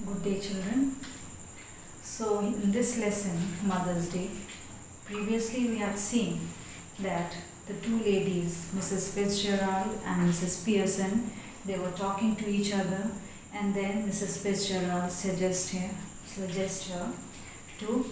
Good day, children. So, in this lesson, Mother's Day, previously we had seen that the two ladies, Mrs. Fitzgerald and Mrs. Pearson, they were talking to each other, and then Mrs. Fitzgerald suggest her to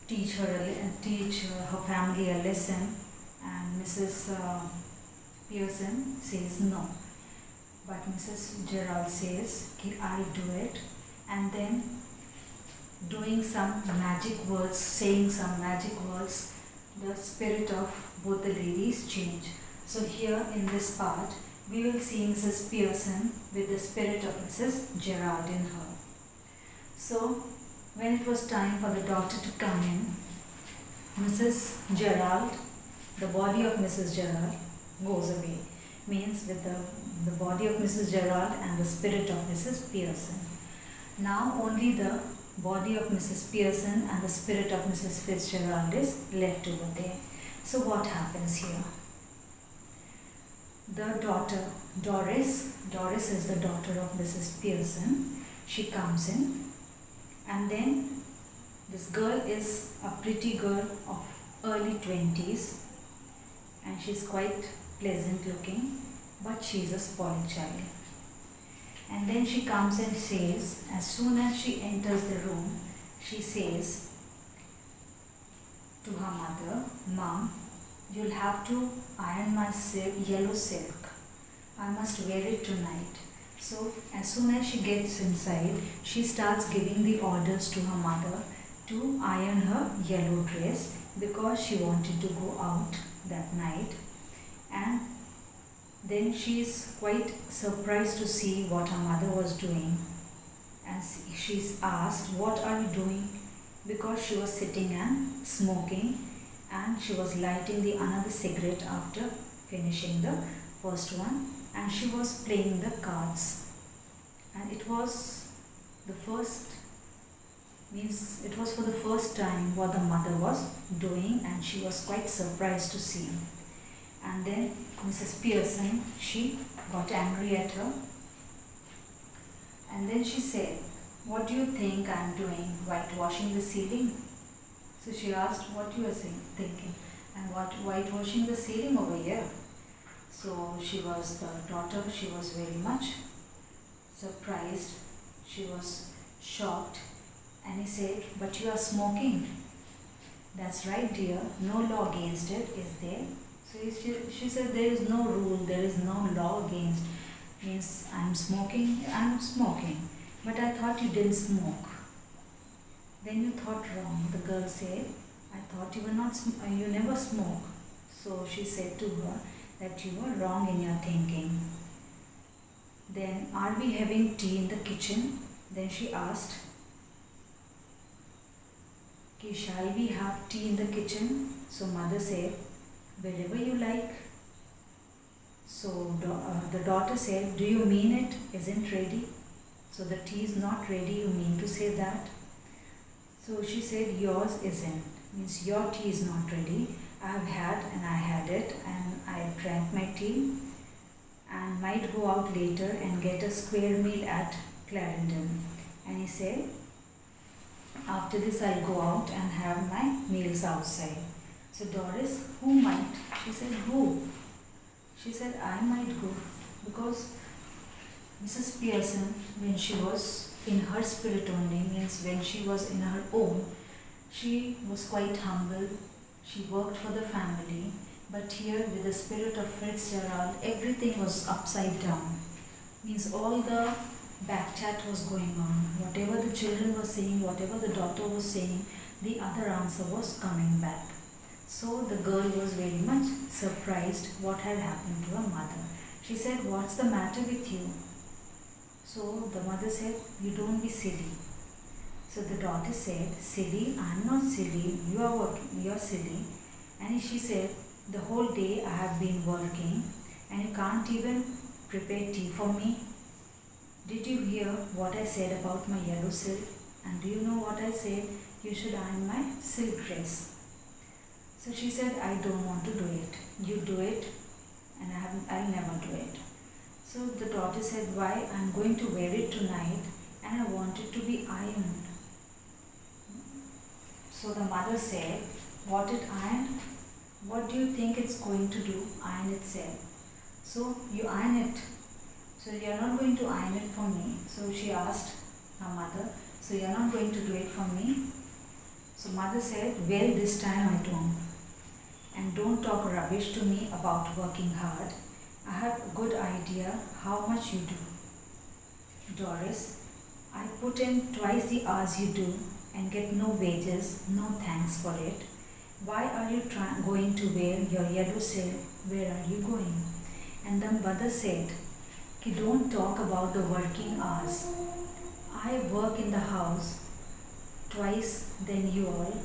teach her family a lesson, and Mrs. Pearson says no. But Mrs. Gerald says, "Okay, I'll do it," and then doing some magic words, saying some magic words, the spirit of both the ladies change. So here in this part, we will see Mrs. Pearson with the spirit of Mrs. Gerald in her. So when it was time for the doctor to come in, Mrs. Gerald, the body of Mrs. Gerald goes away. Means with the body of Mrs. Gerald and the spirit of Mrs. Pearson. Now only the body of Mrs. Pearson and the spirit of Mrs. Fitzgerald is left over there. So what happens here? The daughter, Doris is the daughter of Mrs. Pearson. She comes in, and then this girl is a pretty girl of early 20s, and she's quite pleasant looking, but she's a spoiled child. And then she comes and says, as soon as she enters the room, she says to her mother, "Mom, you'll have to iron my yellow silk. I must wear it tonight." So as soon as she gets inside, she starts giving the orders to her mother to iron her yellow dress because she wanted to go out that night. And then she is quite surprised to see what her mother was doing. As she's asked, "What are you doing?" Because she was sitting and smoking, and she was lighting the another cigarette after finishing the first one, and she was playing the cards. And it was for the first time what the mother was doing, and she was quite surprised to see. And then Mrs. Pearson, she got angry at her, and then she said, "What do you think I'm doing, whitewashing the ceiling?" So she asked, "What you are thinking, and what whitewashing the ceiling over here?" So the daughter, she was very much surprised, she was shocked, and he said, "But you are smoking." "That's right, dear, no law against it, is there?" So she said, "There is no rule, there is no law against. Means I'm smoking. But I thought you didn't smoke." "Then you thought wrong," the girl said. "I thought you never smoke." So she said to her that you were wrong in your thinking. Then, "Are we having tea in the kitchen?" Then she asked, "Shall we have tea in the kitchen?" So mother said, "Wherever you like." So the daughter said, "Do you mean it isn't ready? So the tea is not ready, you mean to say that?" So she said, "Yours isn't. Means your tea is not ready. I had it and I drank my tea and might go out later and get a square meal at Clarendon." And he said, "After this I'll go out and have my meals outside." So Doris, "Who might?" She said, "Who?" She said, "I might go." Because Mrs. Pearson, when she was in her spirit only, means when she was in her own, she was quite humble. She worked for the family. But here with the spirit of Fitzgerald, everything was upside down. Means all the back chat was going on. Whatever the children were saying, whatever the daughter was saying, the other answer was coming back. So the girl was very much surprised what had happened to her mother. She said, "What's the matter with you?" So the mother said, "You don't be silly." So the daughter said, "Silly? I'm not silly. You're silly." And she said, "The whole day I have been working and you can't even prepare tea for me. Did you hear what I said about my yellow silk? And do you know what I said? You should iron my silk dress." So she said, "I don't want to do it. You do it and I'll never do it." So the daughter said, "Why? I'm going to wear it tonight and I want it to be ironed. So the mother said, what it ironed? What do you think it's going to do? Iron itself. So you iron it. So you are not going to iron it for me. So she asked her mother, so you are not going to do it for me? So mother said, well, this time I don't. And don't talk rubbish to me about working hard. I have a good idea how much you do. Doris, I put in twice the hours you do and get no wages, no thanks for it. Why are you going to wear your yellow silk? Where are you going? And the mother said, Ki don't talk about the working hours. I work in the house twice than you all,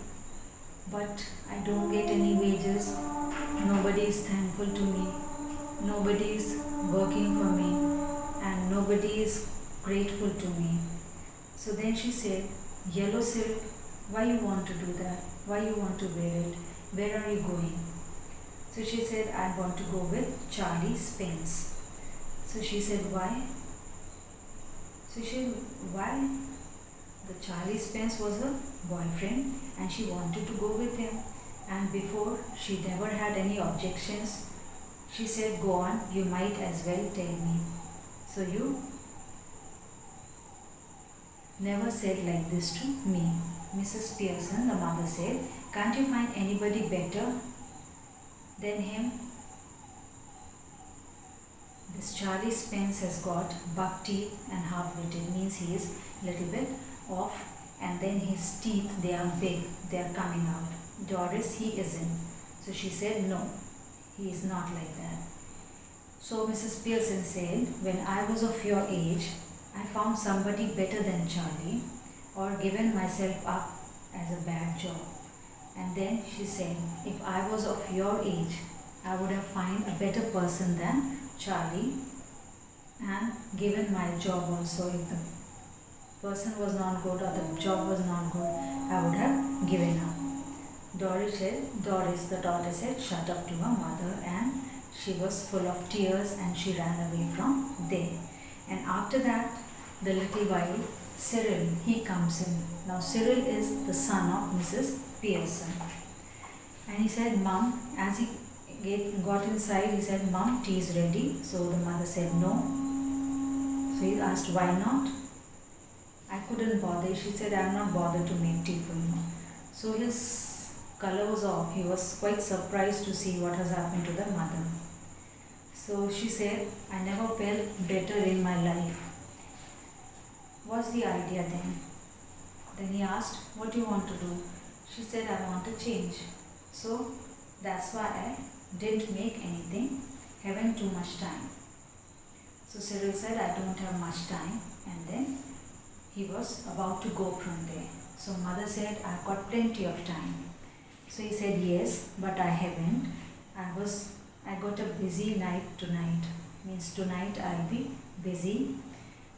but I don't get any wages. Nobody is thankful to me. Nobody is working for me, and nobody is grateful to me. So then she said, yellow silk, why you want to do that? Why you want to wear it? Where are you going? So she said, I want to go with Charlie Spence. So she said, why? So she said, why? The Charlie Spence was her boyfriend and she wanted to go with him. And before, she never had any objections. She said, go on, you might as well tell me. So you never said like this to me. Mrs. Pearson, the mother said, can't you find anybody better than him? This Charlie Spence has got buck teeth and half-witted, means he is a little bit off, and then his teeth, they are big, they are coming out. Doris, he isn't. So she said, no, he is not like that. So Mrs. Pearson said, when I was of your age, I found somebody better than Charlie, or given myself up as a bad job. And then she said, if I was of your age, I would have found a better person than Charlie and given my job also. If the person was not good or the job was not good, I would have given up. Doris, the daughter said, shut up to her mother, and she was full of tears and she ran away from there. And after that, the little while, Cyril, he comes in. Now Cyril is the son of Mrs. Pearson. And he said, Mom, as he got inside, he said, Mom, tea is ready. So the mother said, no. So he asked, why not? I couldn't bother. She said, I'm not bothered to make tea for you. So his color was off. He was quite surprised to see what has happened to the mother. So she said, I never felt better in my life. What's the idea then? Then he asked, what do you want to do? She said, I want to change. So that's why I didn't make anything, haven't too much time. So Cyril said, I don't have much time, and then he was about to go from there. So mother said, I've got plenty of time. So he said, yes, but I haven't. I got a busy night tonight. Means tonight I'll be busy.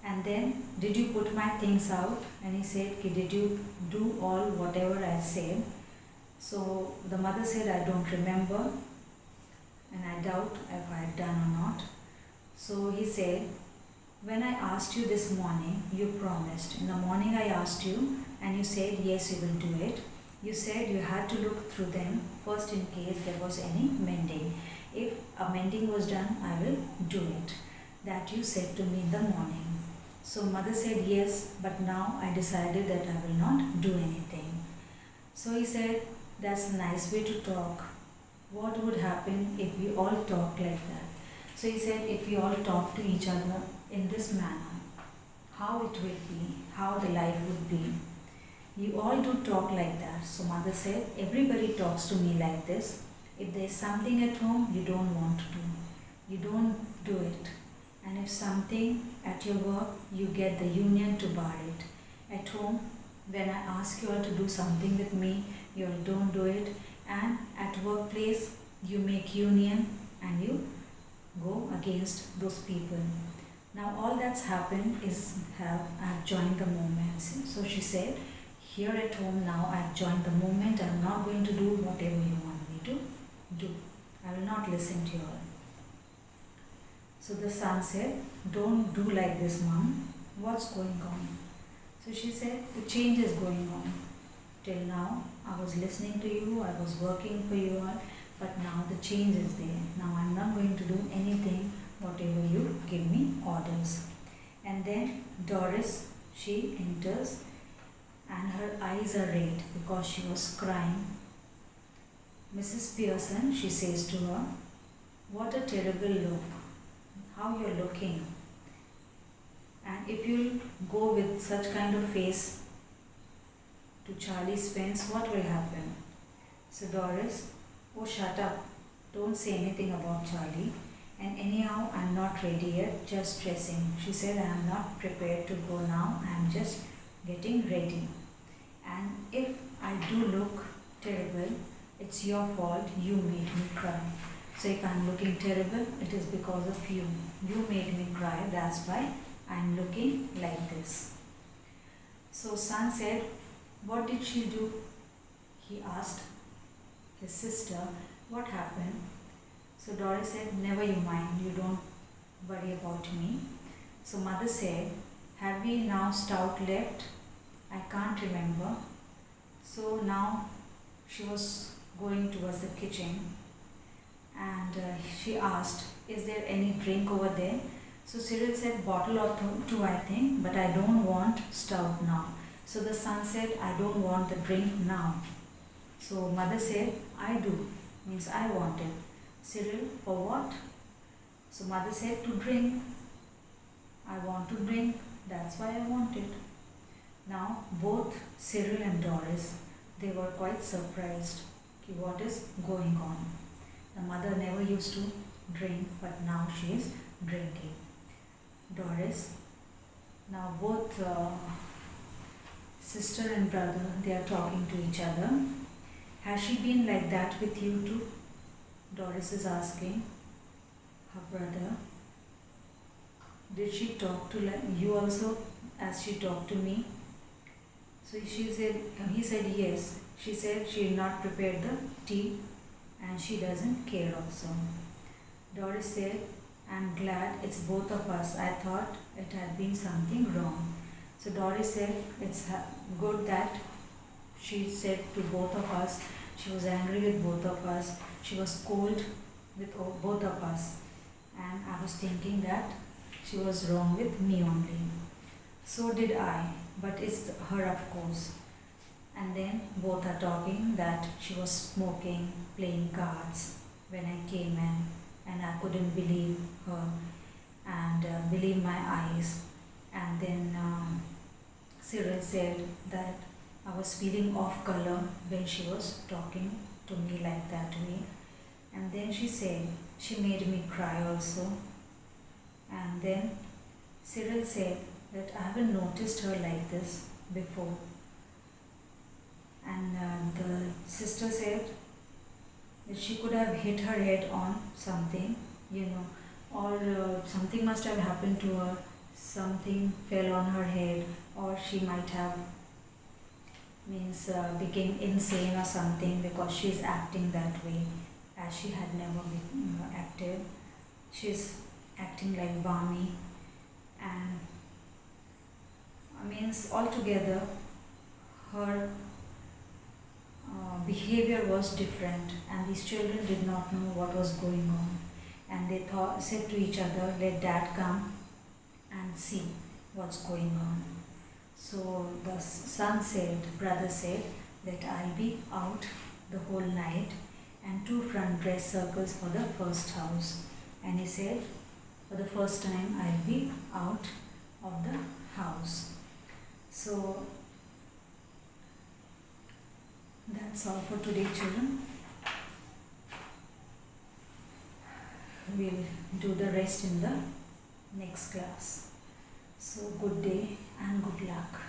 And then, did you put my things out? And he said, did you do all whatever I said? So the mother said, I don't remember, and I doubt if I had done or not. So he said, when I asked you this morning, you promised. In the morning I asked you and you said, yes, you will do it. You said you had to look through them first in case there was any mending. If a mending was done, I will do it. That you said to me in the morning. So mother said, yes, but now I decided that I will not do anything. So he said, that's a nice way to talk. What would happen if we all talk like that? So he said, if we all talk to each other in this manner, how it will be, how the life would be. You all do talk like that. So mother said, everybody talks to me like this. If there is something at home you don't want to do, you don't do it. And if something at your work, you get the union to bar it. At home, when I ask you all to do something with me, you all don't do it. And at workplace, you make union and you go against those people. Now all that's happened is I've joined the movement. So she said, here at home now I've joined the movement. I'm not going to do whatever you want me to do. I will not listen to you all. So the son said, don't do like this, Mom. What's going on? So she said, the change is going on. Till now, I was listening to you, I was working for you all, but now the change is there. Now I'm not going to do anything, whatever you give me orders. And then Doris, she enters and her eyes are red because she was crying. Mrs. Pearson, she says to her, what a terrible look, how you're looking. And if you go with such kind of face to Charlie Spence, what will happen? So Doris, oh shut up, don't say anything about Charlie. And anyhow, I'm not ready yet, just dressing. She said, I'm not prepared to go now, I'm just getting ready. And if I do look terrible, it's your fault, you made me cry. So if I'm looking terrible, it is because of you. You made me cry, that's why I'm looking like this. So son said, what did she do? He asked his sister, what happened? So Doris said, never you mind, you don't worry about me. So mother said, have we now stout left? I can't remember. So now she was going towards the kitchen and she asked, is there any drink over there? So Cyril said, bottle or two I think, but I don't want stout now. So the son said, I don't want the drink now. So mother said, I do, means I want it. Cyril, for what? So mother said, to drink. I want to drink, that's why I want it. Now both Cyril and Doris, they were quite surprised. What is going on? The mother never used to drink, but now she is drinking. Doris, now both sister and brother, they are talking to each other. Has she been like that with you too? Doris is asking her brother. Did she talk to you also as she talked to me? So he said yes. She said she had not prepared the tea and she doesn't care also. Doris said, I'm glad it's both of us. I thought it had been something wrong. So Doris said, it's good that she said to both of us. She was angry with both of us. She was cold with both of us. And I was thinking that she was wrong with me only. So did I, but it's her of course. And then both are talking that she was smoking, playing cards when I came in, and I couldn't believe her and believe my eyes. And then Cyril said that I was feeling off color when she was talking to me like that way. And then she said she made me cry also. And then Cyril said that I haven't noticed her like this before. And the sister said that she could have hit her head on something, or something must have happened to her, something fell on her head, or she might have became insane or something because she's acting that way as she had never acted. She's acting like Bami, and altogether her behavior was different, and these children did not know what was going on, and they said to each other, let dad come and see what's going on. So the brother said that I'll be out the whole night and 2 front dress circles for the first house. And he said, for the first time I'll be out of the house. So that's all for today, children. We'll do the rest in the next class. So good day and good luck.